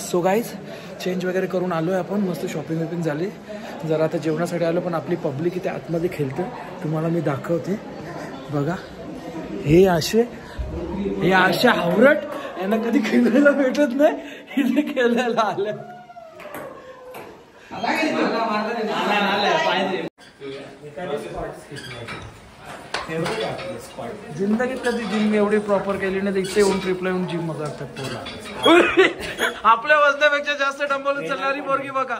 So guys change वगैरे करून आलो आहे आपण, मस्त शॉपिंग विपिंग झाली. जरा आता जेवणासाठी आलो, पण आपली पब्लिक इथे आतमध्ये खेळते, तुम्हाला मी दाखवते बघा. हे असे हावरट यांना कधी खेळायला भेटत नाही, इथे खेळायला आल्या. जिंदगीत कधी जिम एवढी प्रॉपर केली नाही, इथे येऊन ट्रिपला येऊन जिम करतात पोरा. आपल्या वजनापेक्षा जास्त डंबल उचलणारी पोरगी बघा.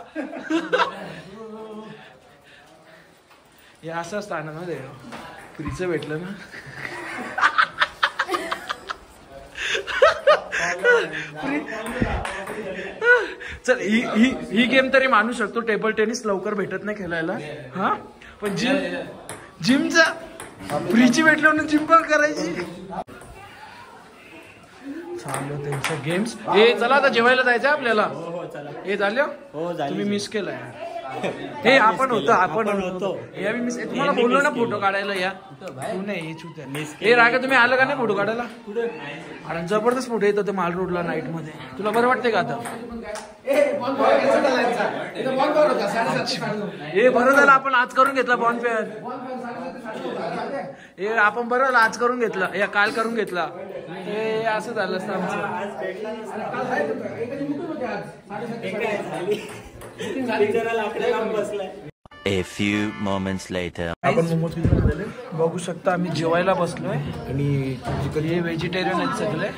हे असं असतं आनंदमध्ये फ्रीचं भेटलं ना. चल ही गेम तरी मानू शकतो, टेबल टेनिस लवकर भेटत नाही खेळायला. हा पण जिमचा फ्रीची भेटली म्हणून जिम पण करायची. चालू त्यांच्या गेम्स. हे चला आता जेवायला जायचं आपल्याला. हे झालं तुम्ही मिस केलंय. हे आपण होतो हे मी मिस. तुम्हाला बोललो ना फोटो काढायला या. तू नाही हे रागा तुम्ही आलं का नाही फोटो काढायला. आणि जबरदस्त फोटो येतो ते माल रोडला नाईट मध्ये. तुला बरं वाटतंय का आता. हे बरं झालं आपण आज करून घेतला बॉन फेअर. हे आपण बरं झालं आज करून घेतला, या काल करून घेतला. हे असं झालं असतं आमचं. A few moments later. आपण मोमोज बघू शकता, आम्ही जेवायला बसलोय आणि हे व्हेजिटेरियन आहेत सगळे.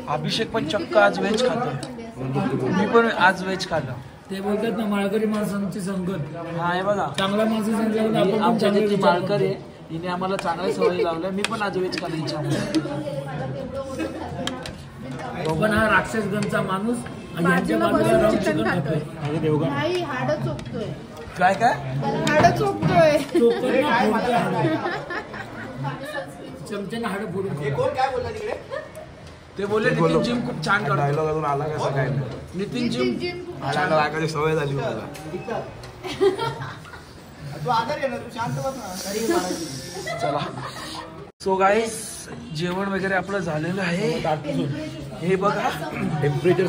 अभिषेक पण चक्क आज व्हेज खातो, मी पण आज व्हेज खाल्लं. ते बोलतात ना माळकरी माणसांची संगत. हा हे बघा चांगल्या माणसाची आमच्या माळकरी आहे, हिने आम्हाला चांगल्या सवयी लावल्या. मी पण आज व्हेज खाल्लं इच्छा. पण हा राक्षसगणचा माणूस यांच्या बाजूला राहून चिकन खातोय. काय हाडं चोपतोय. चमच्याने हाडं फोडून. ते बोलले नितीन जिम खूप छान करतो. डायलॉग अजून आला कसं काय नितीन जिम लागायची सवय झाली मला. चला सो गाईस जेवण वगैरे आपलं झालेलं आहे. हे बघा टेम्परेचर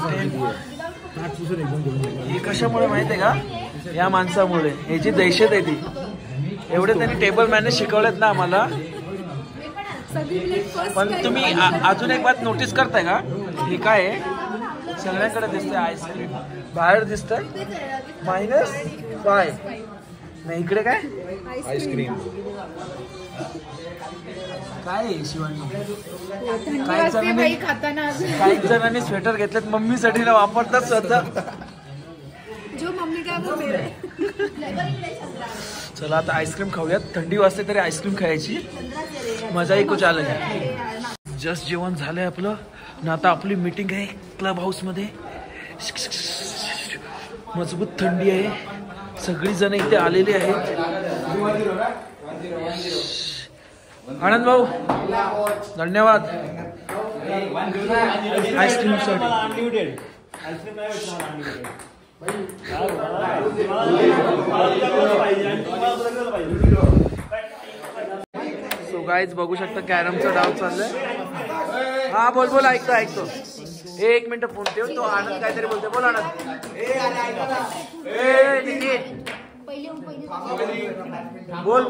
हे कशामुळे माहिती आहे का, या माणसामुळे. ह्याची दहशत आहे ती. एवढे त्यांनी टेबल मॅनेज शिकवलेत ना आम्हाला. पण तुम्ही अजून एक बात नोटीस करताय का, हे काय आहे सगळ्यांकडे दिसतंय आईस्क्रीम. बाहेर दिसतंय -5 नाही, इकडे काय आईस्क्रीम. काय शिवानी काही जणांनी स्वेटर घेतलेत मम्मीसाठी ना वापरतात स्वतः. चला आता आईस्क्रीम खाऊयात. थंडी वाजते तरी आईस्क्रीम खायची मजाही कुछ अलग आहे. जस्ट जेवण झालंय आपलं ना. आता आपली मीटिंग आहे क्लब हाऊस मध्ये. मजबूत थंडी आहे, सगळी जण इथे आलेली आहेत. आनंद भाऊ धन्यवाद आईस्क्रीम साठी. सो गाईज बघू शकता कॅरमचा डाव चाललाय. हा बोल ऐकतो. एक मिनिट फोन ठेव. तो आनंद काहीतरी बोलतोय. बोल आनंद. बोल.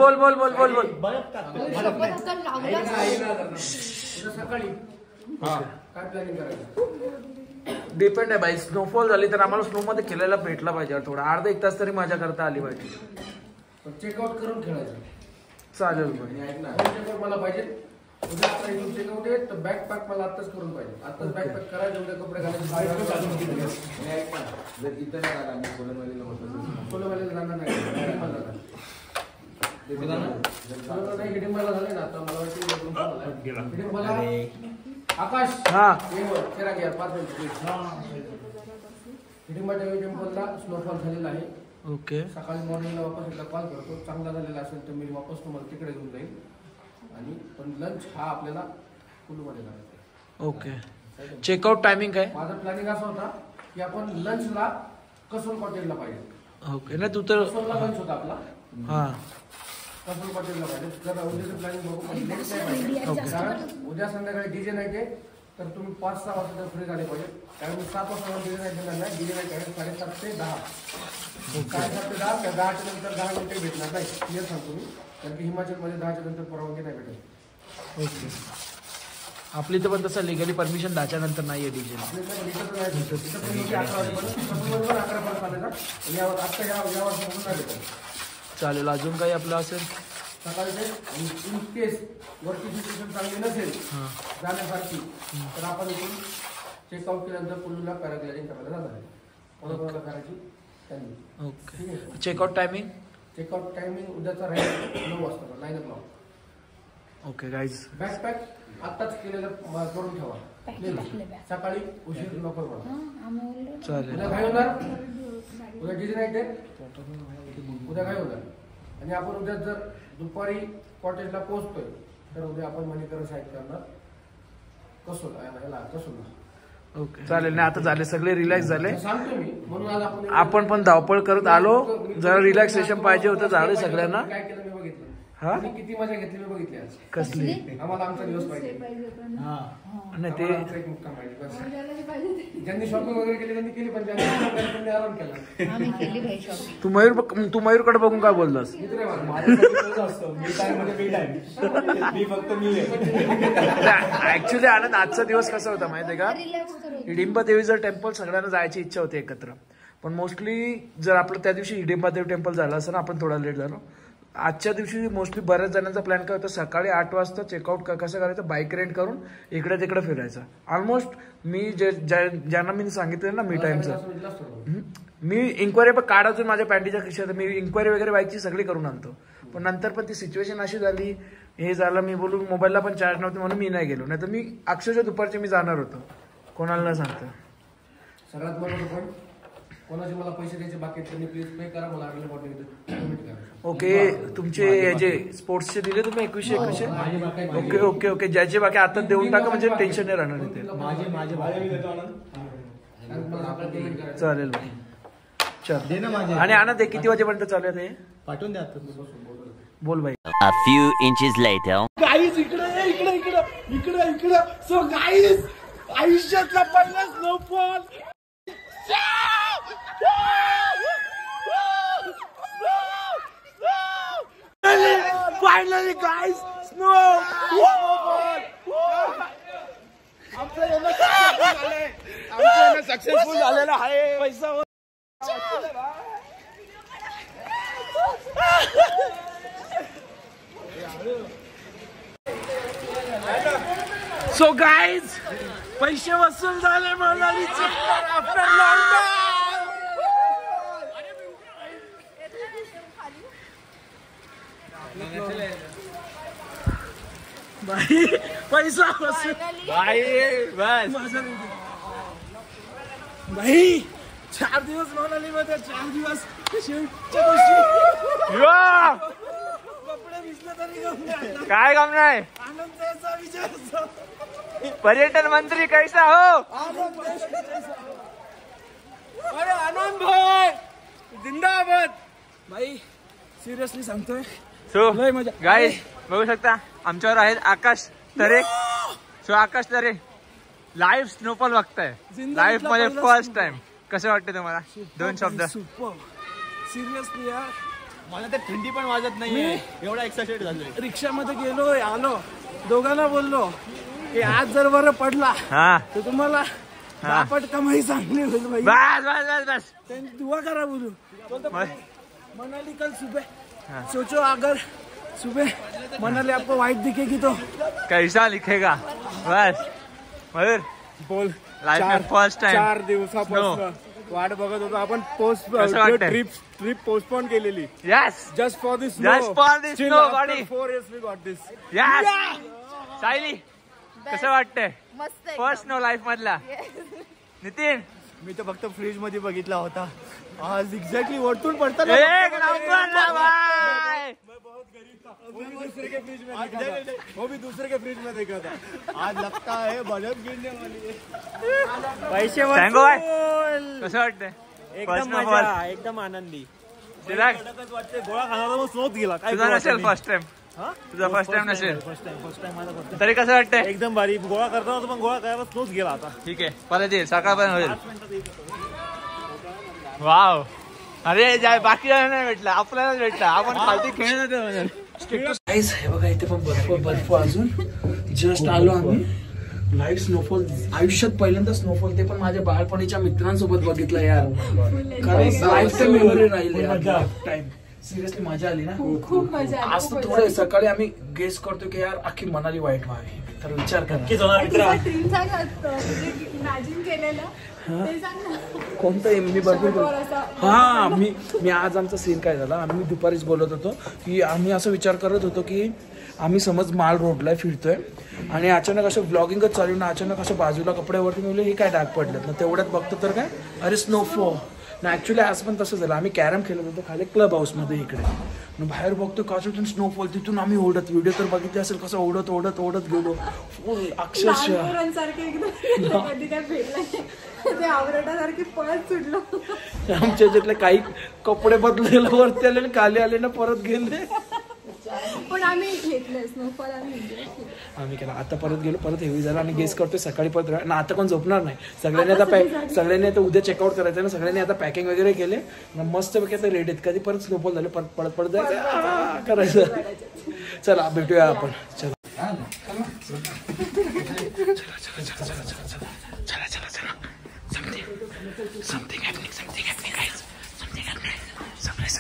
डिपेंड आहे बाई. स्नोफॉल झाली तर आम्हाला स्नो मध्ये खेळायला भेटला पाहिजे. थोडा अर्धा 1 तास तरी मजा करता आली पाहिजे. चेकआउट करून खेळायचं चालेल. मला पाहिजे उद्या चेकआउट आहे तर बॅकपॅक मला आत्ताच करून पाहिजे. आत्ताच बॅकपॅक करायचं, उद्या कपडे घालायचे. जर इथं नाही आला आम्ही सोलवालीला जाणार नाही. हिडिंबाला झाले ना आता मला वाटतं हिडिंबाला. आकाश हा फेरा घ्या 5 मिनिट. हिडिंबा टेम्पलला स्नोफॉल झालेला आहे. ओके. सकाळी मॉर्निंगला वापस एकदा कॉल करतो. चांगला झालेला असेल तर मी वापस तुम्हाला तिकडे घेऊन जाईल. आणि पण लंच हा आपल्याला कुलूमध्ये करायचा. ओके. चेकआउट टायमिंग काय. माझा प्लॅनिंग असा होता की आपण लंचला कसोल हॉटेलला पाहिजे. ओके ना. तू तर कसोलला लंच होता आपला. हा कसोल हॉटेलला पाहिजे. जर उद्याचं प्लॅनिंग बघू. कारण उद्या संध्याकाळी डीजे नाही ते तर तुम्ही 5-6 वाजता फ्री झाले पाहिजे. कारण मी 7 वाजता डिले नाईट देणार नाही. डिले नाईट आहे 7:30 ते 10. 7:30 ते 10. त्या 10च्या नंतर 10 मिनिटे भेटणार नाही. क्लिअर सांगतो मी. कारण की हिमाचलमध्ये 10च्या नंतर परवानगी नाही भेटत. ओके. आपली तर पण तसं लिगली परमिशन 10च्या नंतर नाही आहे डीजे. चालेल. अजून काही आपलं असेल सकाळी इन केस वरची सिच्युएशन चांगली नसेल जाण्यासारखी तर आपण इथून चेकआउट केल्यानंतर कुल्लूला पॅराग्लायडिंग करायला जाणार आहे. कोणाकोणाला करायची त्यांनी. ओके. चेकआउट टायमिंग उद्याचा राहील 9 वाजता 9 o'clock. Okay guys. बॅकपॅक आत्ताच केलेलं करून ठेवा. सकाळी उशीर नको मला. चालेल. उद्या काय होणार? उद्या डीजे नाईट आहे. उद्या काय होणार? आणि आपण उद्या जर दुपारी कॉटेजला पोहोचतोय तर उद्या आपण मणिकरण साईड करणार कसोला. ओके. चालेल. नाही आता झाले सगळे रिलॅक्स झाले. सांगतो मी म्हणून आज आपण पण धावपळ करत आलो. जरा रिलॅक्सेशन पाहिजे होतं. झालं सगळ्यांना. काय केलं मी बघितलं. हा किती मजा घेतली मी बघितली आज. कसली. आम्हाला आमचा दिवस पाहिजे. नाही ते एक मुक्काम पाहिजे. ज्यांनी शॉपिंग वगैरे केली त्यांनी केली पण ज्यांनी आराम केला. तू मयूरकडे बघून काय बोललास. ऍक्च्युली आनंद आजचा दिवस कसा होता माहितीये का. हिडिंबा देवीचं टेम्पल सगळ्यांना जायची इच्छा होती एकत्र. पण मोस्टली जर आपलं त्या दिवशी हिडिंबा देवी टेम्पल झालं असं ना आपण थोडा लेट झालो. आजच्या दिवशी मोस्टली बऱ्याच जणांचा प्लॅन काय होता सकाळी 8 वाजता चेकआउट कसं करायचं बाईक रेंट करून इकडे तिकडे फिरायचं. ऑलमोस्ट मी ज्यांना मी सांगितलं ना मी टाइमचं मी इन्क्वायरी पण कार्ड अजून माझ्या पॅन्टीच्या खिशात मी इन्क्वायरी वगैरे बाईकची सगळी करून आणतो. पण नंतर पण ती सिच्युएशन अशी झाली हे झालं मी बोलून मोबाईलला पण चार्ज नव्हती म्हणून मी नाही गेलो. नाही तर मी अक्षरशः दुपारची मी जाणार होतो. कोणाला न सांगतो. सगळ्यात महत्त्वाचं पण कोणाचे मला पैसे द्यायचे बाकी त्यांनी प्लीज पे करा मला अर्ली मॉर्निंग. ओके. तुमचे जे स्पोर्ट्सचे दिले तुम्ही 2100. Okay okay okay. ज्याचे बाकी आता देऊन टाका म्हणजे टेन्शन नाही राहणार इथे. चालेल भाई. चल. आणि आनंद किती वाजेपर्यंत चालू आहे ते पाठवून द्या. बोल भाई. A few inches later. Guys इकडे सो गाईज आयुष्यातला पहिला स्नोफॉल. Finally guys snowfall. आमचं येणं सक्सेसफुल झालेलं आहे. पैसा सो गाईज पैसे वसूल झाले मनालीचे आफ्टर लॉंग भाई. पैसा वसूल भाई. बस भाई 4 दिवस मनालीमध्ये 4 दिवस शेवटच्या दिवशी कपडे भिजले तरी काय काम नाही. आनंदाचा विचार. पर्यटन मंत्री कैसा हो. अरे आनंद भाई जिंदाबाद भाई. सिरियसली सांगतोय. सो गाईज बघू शकता आमच्यावर आहेत आकाश तरे. सो आकाश तरे लाईव्ह स्नोफॉल बघताय लाईफ मध्ये फर्स्ट टाइम. कसं वाटतं तुम्हाला 2 शब्द. सिरियसली यार मला तर थंडी पण वाजत नाहीये. एवढा एक्साइटेड झालोय. रिक्षामध्ये गेलो आलो दोघांना बोललो की आज जर बरं पडला तर तुम्हाला बापट कमाई चांगली होईल भाई. बस बस बस बस. त्यांनी दुआ करा बोलू. मनाली कल सुबह सोचो अगर सुबह मनाली आपको व्हाइट दिखेगी तो कैसा लिखेगा. बस मयूर बोल. लाईफ में फर्स्ट टाइम 4 दिवसापासून वाट बघत होतो आपण. ट्रिप पोस्टपोन केलेली. Yes just for this snow body. 4 years we got this. Yes. Sayali कसं वाटतंय मस्त. फर्स्ट स्नो लाईफ मधला. नितीन मी तर फक्त फ्रीज मध्ये बघितला होता. आज एक्झॅक्टली वरतून पडताना एक नंबर ना भाई. वो भी दूसरे के फ्रिज में देखा था. आज लगता है बजट गिरने वाली है. पैसे भाई कसं वाटतंय. एकदम मजा. एकदम आनंदी. चिराग वाटते गोळा खाणार मग स्लोत गेला. काय तुझा नसेल फर्स्ट टाइम. तुझा फर्स्ट टाइम नसेल. फर्स्ट टाइम माझा तरी कसं वाटतंय? एकदम भारी. गोळा करता होता पण गोळा करायला स्लोच गेला आता. ठीक आहे परत येईल सकाळपर्यंत होईल. वाव. अरे बाकी नाही भेटला आपल्यालाच भेटला. आपण खालती खेळत गाईस हे बघा इथे पण बर्फ अजून जस्ट आलो आम्ही. लाईव्ह स्नोफॉल आयुष्यात पहिल्यांदा स्नोफॉल, ते पण माझ्या बालपणीच्या मित्रांसोबत बघितलं यार. कारण लाईफ टाइम मेमरी राहिली टाइम. सिरियसली मजा आली ना खूप मजा आली. आज तर थोडं सकाळी आम्ही गेस करतो की यार अख्खी मनाली वाईट व्हावी. तर विचार करा ड्रीम सांग म्हणजे इमॅजिन केलेलं ते सांग ना. कोणतं मी भरपूर हा मी आज आमचा सीन काय झाला. आम्ही दुपारीच बोलत होतो की आम्ही असं विचार करत होतो की आम्ही समज माल रोडला फिरतोय आणि अचानक असं ब्लॉगिंगच चालू ना, अचानक असं बाजूला कपड्यावरती मिळले हे काय डाग पडलेत ना, तेवढ्यात बघतो तर काय अरे स्नोफॉल ना. ऍक्च्युली आज पण तसं झालं. आम्ही कॅरम खेळत होतो खाली क्लब हाऊसमध्ये इकडे. बाहेर बघतो काचून स्नोफॉल. तिथून आम्ही ओढत व्हिडिओ तर बघितले असेल कसं ओढत गेलो फुल अक्षरशः कधी काय भेटलं ते आवरडासारखे पळत सुटलो. आमच्या ज्यातले काही कपडे बदलायला वरती आले खाली आले ना परत गेले. पण आम्ही घेतलं स्नोफॉल आम्ही केला. आता परत गेलो परत हेवी झालं आणि गेस करतोय सकाळी परत ना. आता कोण झोपणार नाही. सगळ्यांनी आता उद्या चेकआउट करायचं ना. सगळ्यांनी आता पॅकिंग वगैरे केले मस्त पैकी आता रेडी आहेत. कधी परत स्नोफॉल झाले परत जायचं करायचं. चला भेटूया आपण. चला something happening guys. Something happening. Surprise.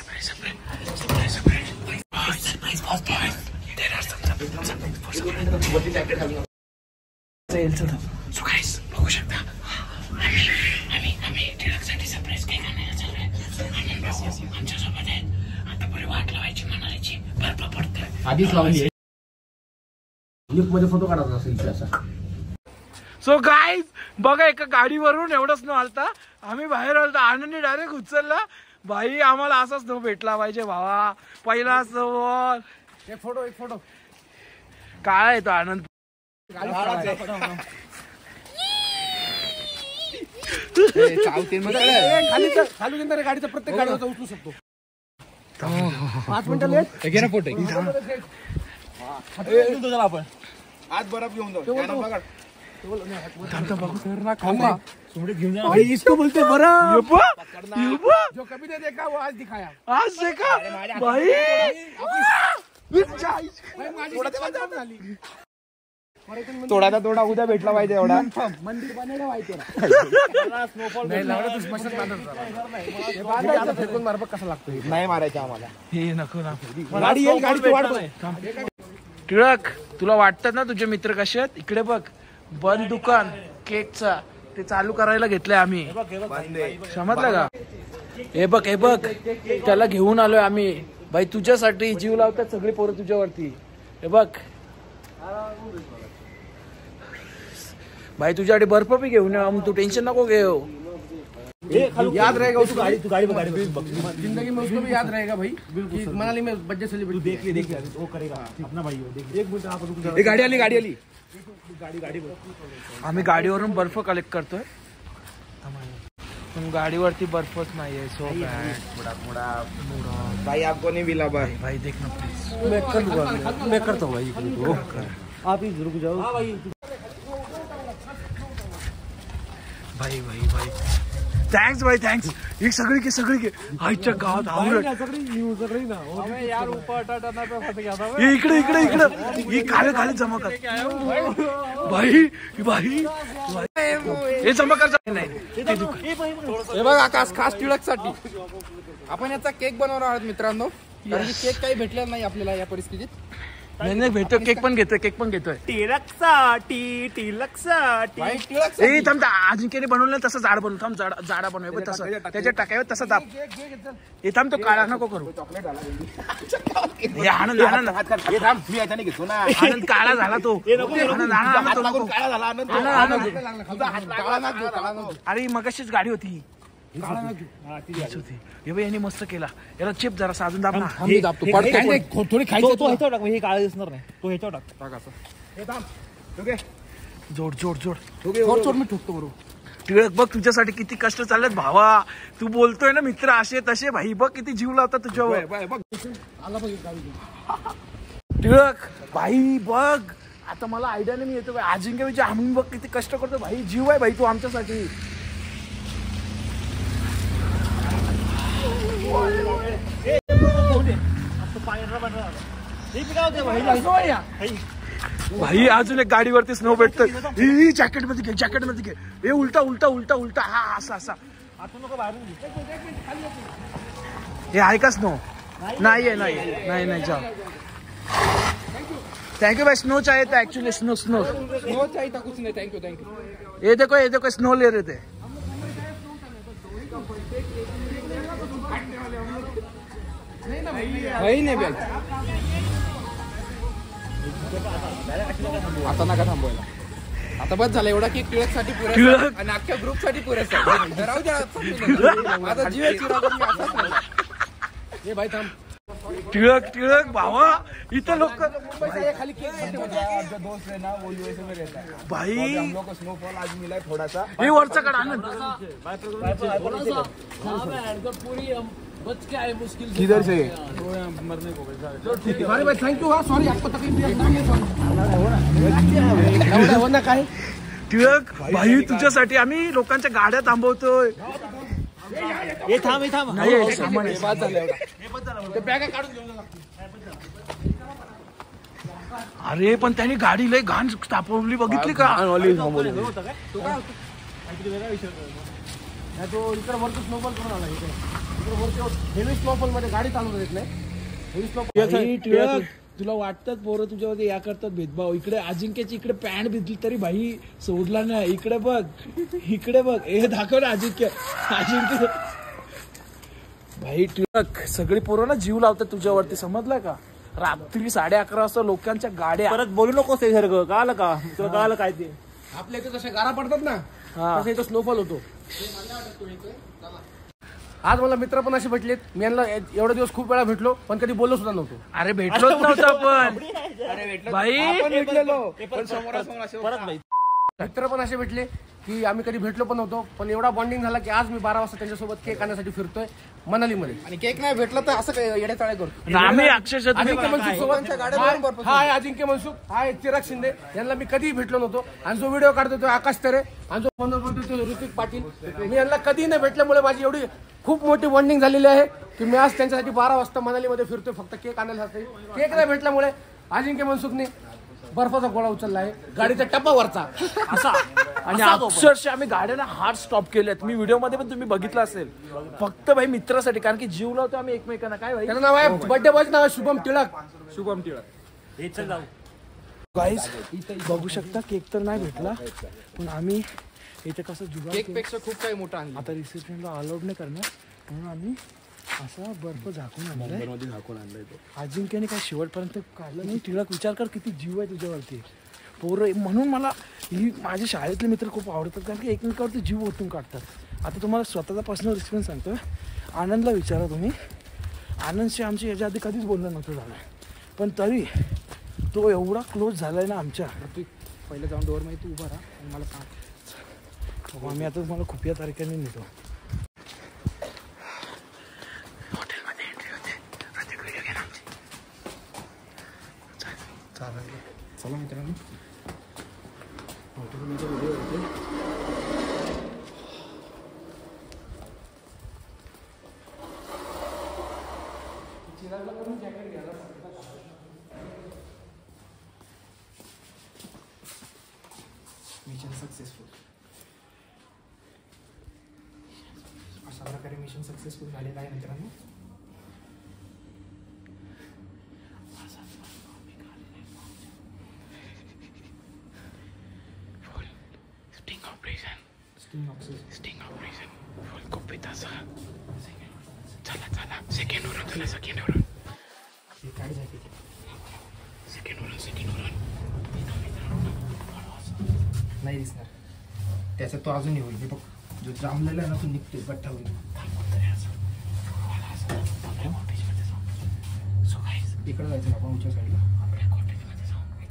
There are something so guys बघू शकता आम्ही टिळकसाठी सरप्राईज काही करणार आमच्यासोबत आहेत. आता पुढे वाट लावायची मनालीची बर्फ पडतोय आधीच लावली मध्ये फोटो काढायचा असेल असा. सो गाईज बघा एका गाडीवरून एवढं स्नो आलता. आम्ही बाहेर आलता आनंदी डायरेक्ट उचलला. भाई आम्हाला असा स्नो भेटला पाहिजे भावा. पहिला स्नो. एक फोटो काळा येतो आनंद. खाली गाडीचा प्रत्येक गाडीचा उचलू शकतो. 5 मिनिटं लेट घे ना फोटो. आपण आज बर्फ घेऊन जाऊ. इसको बोलते जो कभी नहीं देखा वो आज दिखाया. आज देखा भाई. थोडा उद्या भेटला पाहिजे एवढा. मंदिर बनायला पाहिजे फेकून मार बघ कसा लागतो. नाही मारायचं आम्हाला हे नको ना. गाडी येईल गाडीची वाट बघ. टिळक तुला वाटतात ना तुझे मित्र कसे आहेत. इकडे बघ बंद दुकान केकचा ते चालू करायला घेतलंय आम्ही. समजलं का. हे बघ त्याला घेऊन आलोय आम्ही. भाई तुझ्यासाठी जीव लावतात सगळी पोरं तुझ्यावरती. हे बघ भाई तुझ्यासाठी बर्फ बी घेऊन ये. तू टेन्शन नको घेऊ. याद रहेगा उसको. तू गाड़ी जिंदगी में उसको भी याद रहेगा भाई. मनाली में बर्थडे सेलिब्रेट देख वो करेगा अपना भाई. एक मिनिट आप रुक जाओ. गाड़ी आली गाडी आम्ही गाडीवरून बर्फ कलेक्ट करतोय पण गाडीवरती बर्फच नाहीये. सो मुडा भाई आपको नहीं मिला भाई देख ना प्लीज. मैं करता हूँ भाई. आप ही रुक जाओ. भाई थँक्स भाई थँक्स. एक सगळी के आईच्या गावात आवडत. इकडे खाली जमा कर भाई हे जमा कर. हे बघ आकाश खास टिळकसाठी आपण याचा केक बनवणार आहोत मित्रांनो. कारण की केक काही भेटलेला नाही आपल्याला या परिस्थितीत. नाही भेटतो. केक पण घेतोय टिळकसाठी. अजिंक्यने बनवलं तसं जाड बनवू. जाडा बनवूया तसं त्याच्यात टाकाय तसं दाब. हे थांब तो काळा नको करू. आनंद काळा झाला तो. अरे मगाशीच गाडी होती. यांनी मस्त केला. याला चिप जरा साजून दाब ना. थोडी खायचं तो ह्याच्यावर टाक. हे काळा दिसणार नाही. तो ह्याच्यावर टाक असं. जोड मी ठोकतो बरोबर. टिळक बघ तुझ्यासाठी किती कष्ट चाललेत भावा. तू बोलतोय ना मित्र असे तसे भाई बघ किती जीव लावतात तुझ्यावर. टिळक भाई बघ, आता मला आयडिया नाही येतो भाई. अजिंक्य म्हणजे आम्ही बघ किती कष्ट करतो भाई. जीव आहे भाई तू आमच्यासाठी. भाई अजून एक गाडीवरती स्नो भेटतं. जॅकेट मध्ये घे, जॅकेट मध्ये घे. हे उलटा उलटा उलटा उलटा. हा असा असा. हे आहे का स्नो? नाही आहे, नाही नाही जा. थैंक यू भाई. स्नो चाहिए था एक्चुअली. स्नो स्नो चाहिए था कुछ नहीं. Thank you. ये देखो स्नो ले रहे थे. आता नका थांबवायला. आता बस झालं एवढा की टिळक साठी पुरेसा टिळक. आणि अख्ख्या ग्रुप साठी पुरेसा. राहू द्या. माझा जीव आहे चिराग. मी असाच नाही. हे भाई थांब. टिळक टिळक भावा इथं लोक खाली केक दोस्त है ना वो यूएसए में रहता है भाई. हम लोग को स्नोफॉल आज मिला है थोड़ा सा. हे वरचा कडा आनंद किधर से अरे भाई थैंक यू. सॉरी आपको तकलीफ दिया ना काय. टिळक भाई तुझ्यासाठी आम्ही लोकांच्या गाड्या थांबवतोय. हे थांब नाही हे सामान आहे. बाद झालं एवढा. ते बॅग काढून घेऊन जा. अरे पण त्याने गाडी लय घाण तापवली बघितली का? तो इकडे वरती स्नोफॉल करून आला. इकडे वरती हेवी स्नोफॉल मध्ये गाडी चालवता येत नाही. Heavy snowfall. तुला वाटतात पोरं तुझ्यावरती या करतात भेदभाव. इकडे अजिंक्यची इकडे पॅन्ट भिजली तरी भाई सोडला नाही. इकडे बघ, इकडे बघ. हे दाखव ना अजिंक्य. भाई टिळक सगळी पोरं ना जीव लावतात तुझ्यावरती, समजलं का? रात्री 11:30 वाजता लोकांच्या गाड्या. परत बोलू नकोस ते सारखं. कळालं का तुला? कळालं काय ते? आपल्या इथे जसे गारा पडतात ना तसं इथं स्नोफॉल होतो. आज मला मित्र पण असे भेटलेत. मी यांना एवढे दिवस खूप वेळा भेटलो पण कधी बोललो सुद्धा नव्हतो. अरे भेटलोच नव्हतं आपण भाई. आपण भेटलेलो पण समोरासमोर परत भाई. मित्र पण असे भेटले की आम्ही कधी भेटलो पण नव्हतो पण एवढा बॉन्डिंग झाला की आज मी 12 वाजता त्यांच्यासोबत केक आणण्यासाठी फिरतोय मनालीमध्ये. आणि केक नाही भेटला तर असं काय येडेचाळे करतो. आम्ही अक्षरशः अजिंक्य मनसुख सोबत हाय अजिंक्य मनसुख हाय चिराग शिंदे यांना मी कधीही भेटलो नव्हतो. आणि जो व्हिडिओ काढतो तो आकाश तरे आणि जो बोलतो तो ऋतिक पाटील. मी यांना कधी नाही भेटल्यामुळे माझी एवढी खूप मोठी बॉन्डिंग झालेली आहे की मी आज त्यांच्यासाठी 12 वाजता मनालीमध्ये फिरतोय फक्त केक आणायसाठी. केक नाही भेटल्यामुळे अजिंक्य मनसुखने बर्फाचा गोळा उचलला आहे गाडीच्या टप्पावरचा असा. आणि अक्षरशः आम्ही गाड्यांना हार्ड स्टॉप केलेत. मी व्हिडिओ मध्ये पण तुम्ही बघितलं असेल. फक्त भाई मित्रासाठी, कारण की जीव लावतो आम्ही एकमेकांना. काय भाई त्याचं नाव आहे बर्थडे बॉयचं नाव आहे शुभम टिळक. शुभम टिळक. हे चल जाऊ. गाईज बघू शकता केक तर नाही भेटला पण आम्ही इथे कसं जुगाड केक पेक्षा खूप काही मोठा आणला. आता रिसेप्शनला अलाउड नाही करणार म्हणून आम्ही असा बर्फ झाकून आणलाय. अजिंक्यने काय शेवटपर्यंत काढलं नाही. टिळक विचार कर किती जीव आहे तुझ्यावरती. पोरं म्हणून मला ही माझे शाळेतले मित्र खूप आवडतात कारण की एकमेकावरती जीव ओतून काढतात. आता तुम्हाला स्वतःचा पर्सनल एक्सपिरियन्स सांगतो. आनंदला विचारा तुम्ही. आनंदशी आमची याच्या आधी कधीच बोलणं नव्हतं झालं पण तरी तो एवढा क्लोज झालाय ना आमच्या. तू पहिले जाऊन डोअर मध्ये तू उभा राहा आणि मला सांग. आम्ही आता तुम्हाला खूप या तारखेने नेतो. हॉटेलमध्ये एंट्री होते. प्रत्येक व्हिडिओ घ्या आमची. चालेल. चला मित्रांनो हॉटेलमध्ये व्हिडिओ होते. Mission successful. अशा प्रकारे मिशन सक्सेसफुल झालेलं आहे मित्रांनो. स्टिंग ऑपरेशन फुल कोपिताचा. चला सेकंड वरून. हे काय झाले सेकंड वरून नाही दिसणार. त्याचा तो अजूनही होईल. हे बघ जो जांभलेला आहे ना तो निघतोय गठ्ठा होईल. इकडे जायचं आपण उच्या साईडला.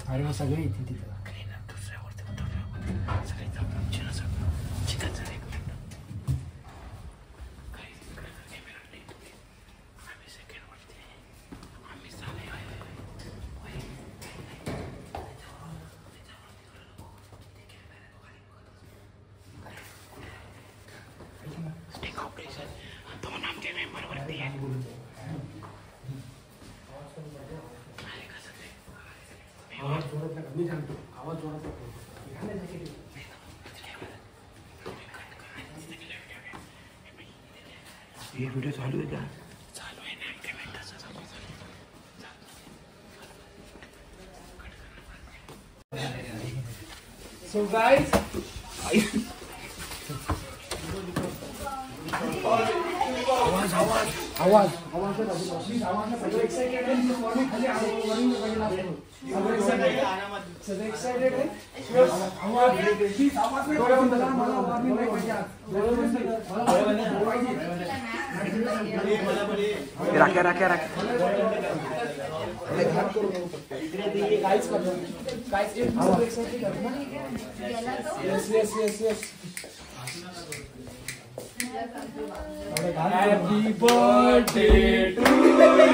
अरे मग सगळे येतील तिथं. व्हिडिओ चालू आहे का? So guys, आवाज सगळे एक्साइटेड आहे. खाली सगळे एक्साइटेड आहे. राख्या Happy birthday to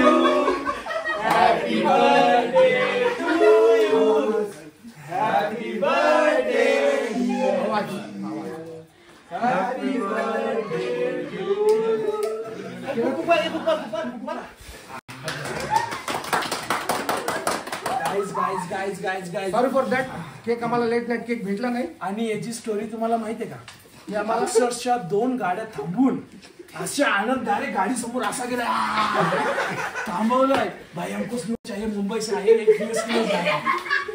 you. Happy birthday to you. Happy birthday. Happy birthday to you. Guys. Sorry for that. Cake आम्हाला लेट नाईट केक भेटला नाही. आणि याची स्टोरी तुम्हाला माहिती आहे का? मी आम्हाला अक्षरशः 2 गाड्या थांबवून असे आनंद डायरेक्ट गाडी समोर असा गेला थांबवलाय. भाई हमको स्नो चाहिए, मुंबई से आए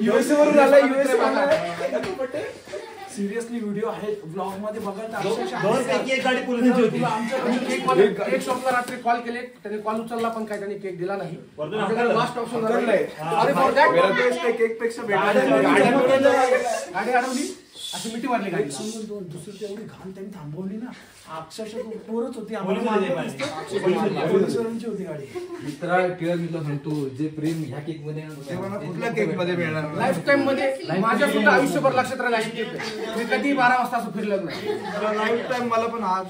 यूएसए वरून आला. सिरियसली व्हिडिओ आहे ब्लॉग मध्ये बघा. केक शॉपला रात्री कॉल केले, त्याने कॉल उचलला पण काय त्याने केक दिला नाही. लास्ट ऑप्शन केक पेक्षा गाडी अडवली, अशी मिठी मारली गाडी. दुसरी एवढी घाण त्यांनी थांबवली ना, अक्षरशः पोरच होती होती गाडी. मित्रा तुला सांगतो, जे प्रेम ह्या केक मध्ये कुठल्या केक मध्ये मिळणार लाईफ टाइम मध्ये माझ्या सुद्धा आयुष्यभर लक्षात राहिला. मी कधी 12 वाजता असं फिरलं नाही. लाईफ टाइम मला पण आज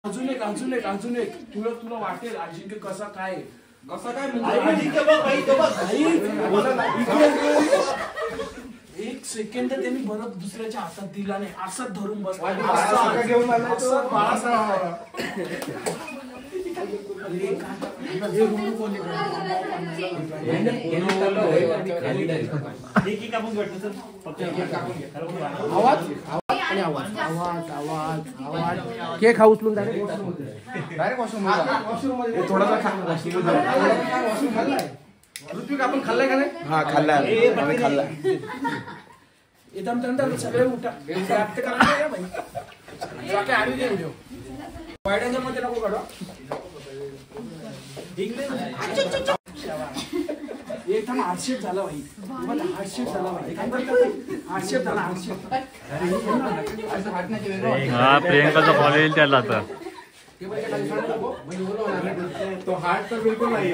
अजून एक तुला वाटेल अजिंक्य कसा काय एक सेकंड त्यांनी बरं दुसऱ्याच्या हातात दिला नाही, असं धरून बसला. केक हा उचलून डायरेक्ट वॉशरूम थोडासा ऋत्विक आपण खाल्लाय का नाही? हा खाल्लाय. एकदम थंड सगळे उठा व्हिडिओ वायड्याच्या मध्ये नको काढा. एकदम हार्डशेप झाला भाई. हार्डशेप झाला प्रियंकाचा फॉलो येईल त्याला आता. तो हार्ट तर बिलकुल नाही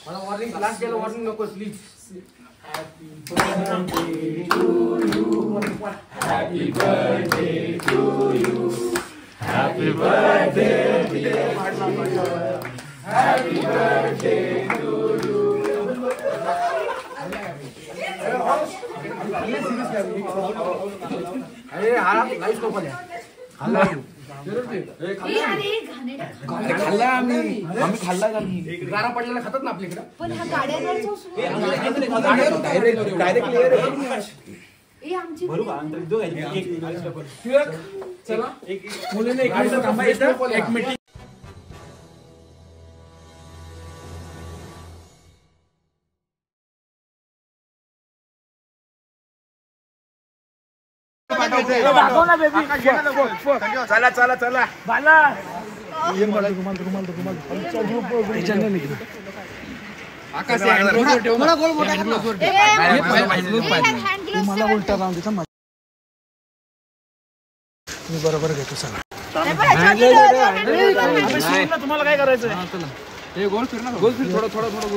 मला वॉर्निंग क्लास गेलो, वॉर्निंग नको please. Happy birthday to you. Happy birthday dear. Happy birthday to you. अरे हा लाईफ नको द्या. खाल्ला आम्ही खाल्ला गारा पडलेला खातात ना आपल्याकडे. पण ह्या गाड्यांवर चला मुलीने एक मिनिट चला बाला मला उलटा राहून देता. मी बरोबर घेतो. चला तुम्हाला काय करायचं? गोल फिर ना, गोल फिर थोडं गोल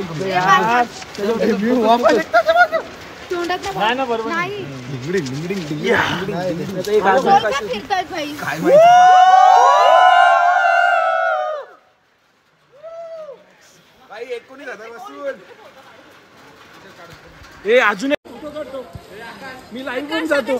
भाई 19,000 वसूल. ए अजून एक फोटो काढतो मी लाईव्ह पण जातो.